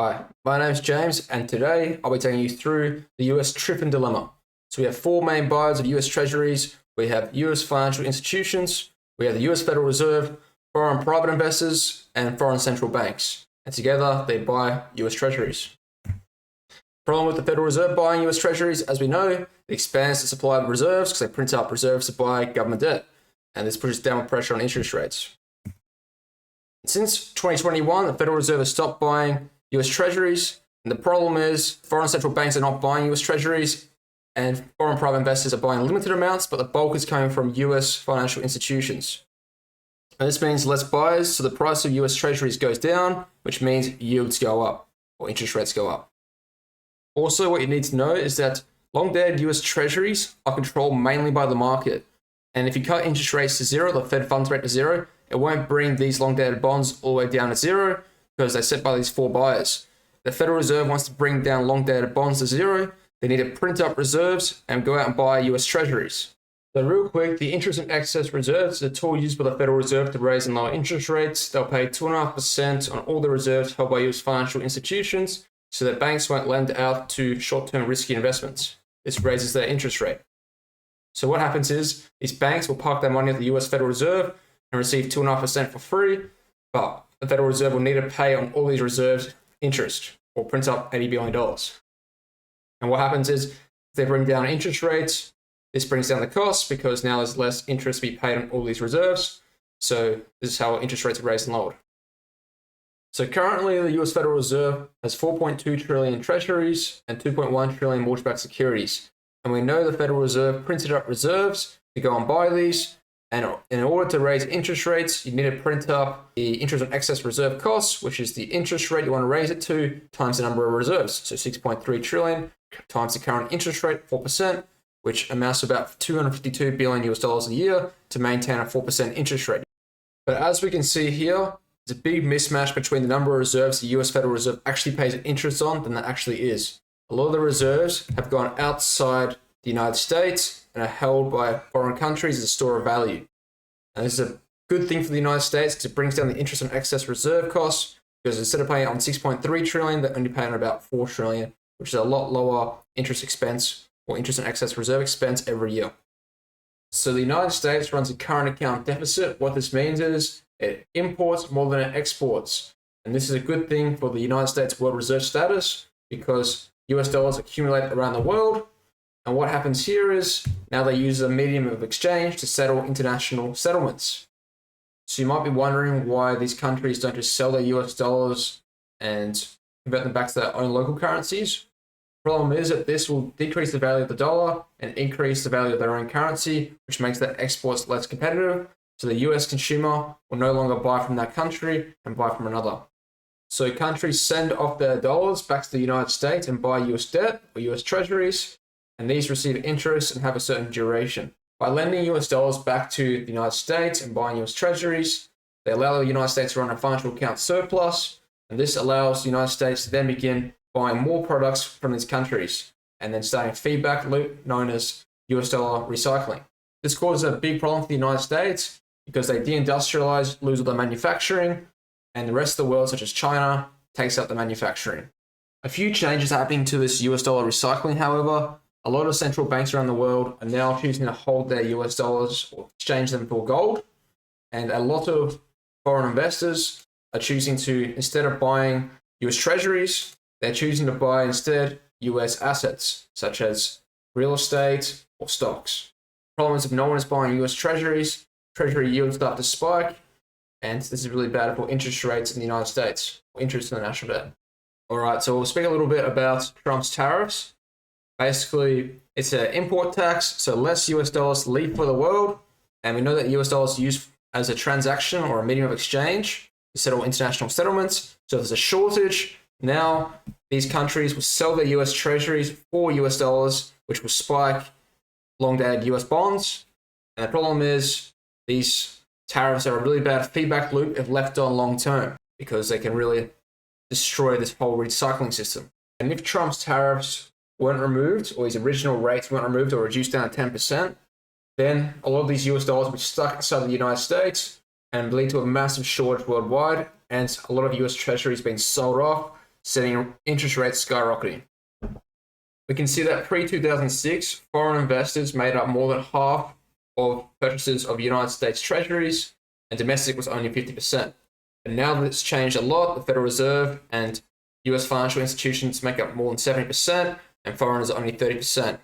Hi, my name is James, and today I'll be taking you through the US Triffin Dilemma. So we have four main buyers of US Treasuries. We have US financial institutions, we have the US Federal Reserve, foreign private investors, and foreign central banks. And together they buy US Treasuries. Problem with the Federal Reserve buying US Treasuries, as we know, it expands the supply of reserves because they print out reserves to buy government debt. And this pushes downward pressure on interest rates. Since 2021, the Federal Reserve has stopped buying US Treasuries, and the problem is foreign central banks are not buying US Treasuries, and foreign private investors are buying limited amounts, but the bulk is coming from US financial institutions. And this means less buyers, so the price of US Treasuries goes down, which means yields go up, or interest rates go up. Also, what you need to know is that long-dated US Treasuries are controlled mainly by the market, and if you cut interest rates to zero, the Fed funds rate to zero, it won't bring these long-dated bonds all the way down to zero, because they're set by these four buyers. The Federal Reserve wants to bring down long-dated bonds to zero. They need to print up reserves and go out and buy US Treasuries. So real quick, the interest in excess reserves is a tool used by the Federal Reserve to raise and lower interest rates. They'll pay 2.5% on all the reserves held by US financial institutions so that banks won't lend out to short-term risky investments. This raises their interest rate. So what happens is these banks will park their money at the US Federal Reserve and receive 2.5% for free, but the Federal Reserve will need to pay on all these reserves interest or print up $80 billion. And what happens is if they bring down interest rates, this brings down the costs because now there's less interest to be paid on all these reserves. So this is how interest rates are raised and lowered. So currently the US Federal Reserve has 4.2 trillion treasuries and 2.1 trillion mortgage-backed securities. And we know the Federal Reserve printed up reserves to go and buy these. And in order to raise interest rates, you need to print up the interest on excess reserve costs, which is the interest rate you want to raise it to, times the number of reserves. So 6.3 trillion times the current interest rate, 4%, which amounts to about $252 billion a year to maintain a 4% interest rate. But as we can see here, there's a big mismatch between the number of reserves the US Federal Reserve actually pays interest on than that actually is. A lot of the reserves have gone outside the United States and are held by foreign countries as a store of value. And this is a good thing for the United States because it brings down the interest on excess reserve costs, because instead of paying on 6.3 trillion, they're only paying about 4 trillion, which is a lot lower interest expense or interest on excess reserve expense every year. So the United States runs a current account deficit. What this means is it imports more than it exports. And this is a good thing for the United States world reserve status because US dollars accumulate around the world. And what happens here is now they use a medium of exchange to settle international settlements. So you might be wondering why these countries don't just sell their US dollars and convert them back to their own local currencies. The problem is that this will decrease the value of the dollar and increase the value of their own currency, which makes their exports less competitive. So the US consumer will no longer buy from that country and buy from another. So countries send off their dollars back to the United States and buy US debt or US treasuries, and these receive interest and have a certain duration. By lending US dollars back to the United States and buying US treasuries, they allow the United States to run a financial account surplus, and this allows the United States to then begin buying more products from these countries, and then starting a feedback loop known as US dollar recycling. This causes a big problem for the United States because they deindustrialize, lose all their manufacturing, and the rest of the world, such as China, takes out the manufacturing. A few changes happening to this US dollar recycling, however. A lot of central banks around the world are now choosing to hold their US dollars or exchange them for gold. And a lot of foreign investors are choosing to, instead of buying US treasuries, they're choosing to buy instead US assets, such as real estate or stocks. The problem is if no one is buying US treasuries, treasury yields start to spike. And this is really bad for interest rates in the United States, or interest in the national debt. All right, so we'll speak a little bit about Trump's tariffs. Basically, it's an import tax, so less US dollars leave for the world. And we know that US dollars are used as a transaction or a medium of exchange to settle international settlements. So if there's a shortage, now these countries will sell their US treasuries for US dollars, which will spike long-dated US bonds. And the problem is these tariffs are a really bad feedback loop if left on long-term because they can really destroy this whole recycling system. And if Trump's tariffs weren't removed, or his original rates weren't removed or reduced down to 10%, then a lot of these US dollars would be stuck inside the United States and lead to a massive shortage worldwide, and a lot of US treasuries being sold off setting interest rates skyrocketing. We can see that pre-2006, foreign investors made up more than half of purchases of United States treasuries, and domestic was only 50%. And now that it's changed a lot, the Federal Reserve and US financial institutions make up more than 70%, and foreigners are only 30%.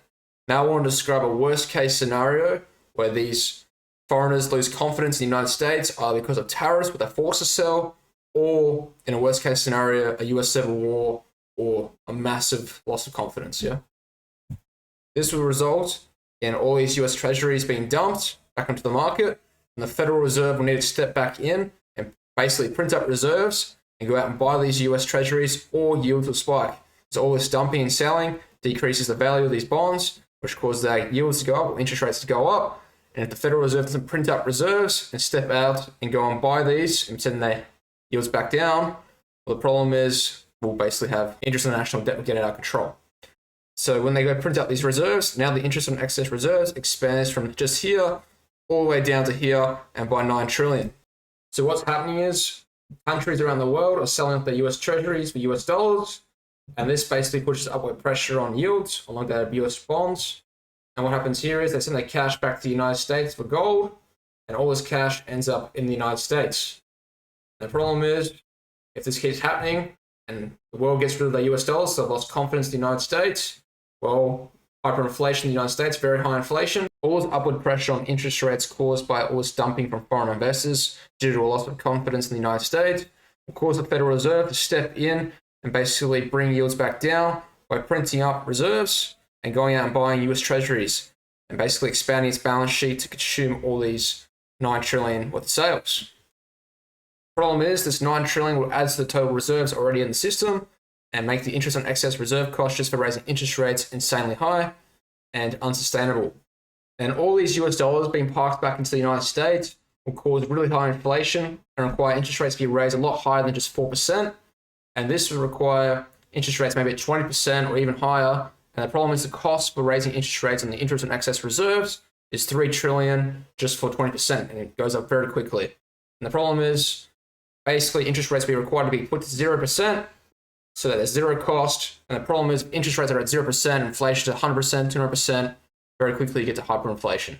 Now I want to describe a worst case scenario where these foreigners lose confidence in the United States either because of tariffs, where they're forced to sell, or in a worst case scenario, a US civil war or a massive loss of confidence. Yeah. This will result in all these US treasuries being dumped back into the market, and the Federal Reserve will need to step back in and basically print up reserves and go out and buy these US treasuries, or yields will spike. So all this dumping and selling decreases the value of these bonds, which causes their yields to go up or interest rates to go up. And if the Federal Reserve doesn't print up reserves and step out and go and buy these and send their yields back down, well, the problem is we'll basically have interest on national debt will get out of control. So when they go print out these reserves, now the interest on excess reserves expands from just here all the way down to here and by 9 trillion. So what's happening is countries around the world are selling off their US treasuries for US dollars, and this basically pushes upward pressure on yields along their US bonds. And what happens here is they send their cash back to the United States for gold, and all this cash ends up in the United States. And the problem is, if this keeps happening and the world gets rid of their US dollars, so they've lost confidence in the United States, well, hyperinflation in the United States, very high inflation, all this upward pressure on interest rates caused by all this dumping from foreign investors due to a loss of confidence in the United States will cause the Federal Reserve to step in and basically bring yields back down by printing up reserves and going out and buying US treasuries and basically expanding its balance sheet to consume all these 9 trillion worth of sales. Problem is, this 9 trillion will add to the total reserves already in the system and make the interest on excess reserve cost just for raising interest rates insanely high and unsustainable. And all these US dollars being parked back into the United States will cause really high inflation and require interest rates to be raised a lot higher than just 4%. And this will require interest rates maybe at 20% or even higher. And the problem is the cost for raising interest rates on the interest on excess reserves is 3 trillion just for 20%, and it goes up very quickly. And the problem is basically interest rates will be required to be put to 0%, so that there's zero cost. And the problem is interest rates are at 0%, inflation to 100%, 200%, very quickly you get to hyperinflation.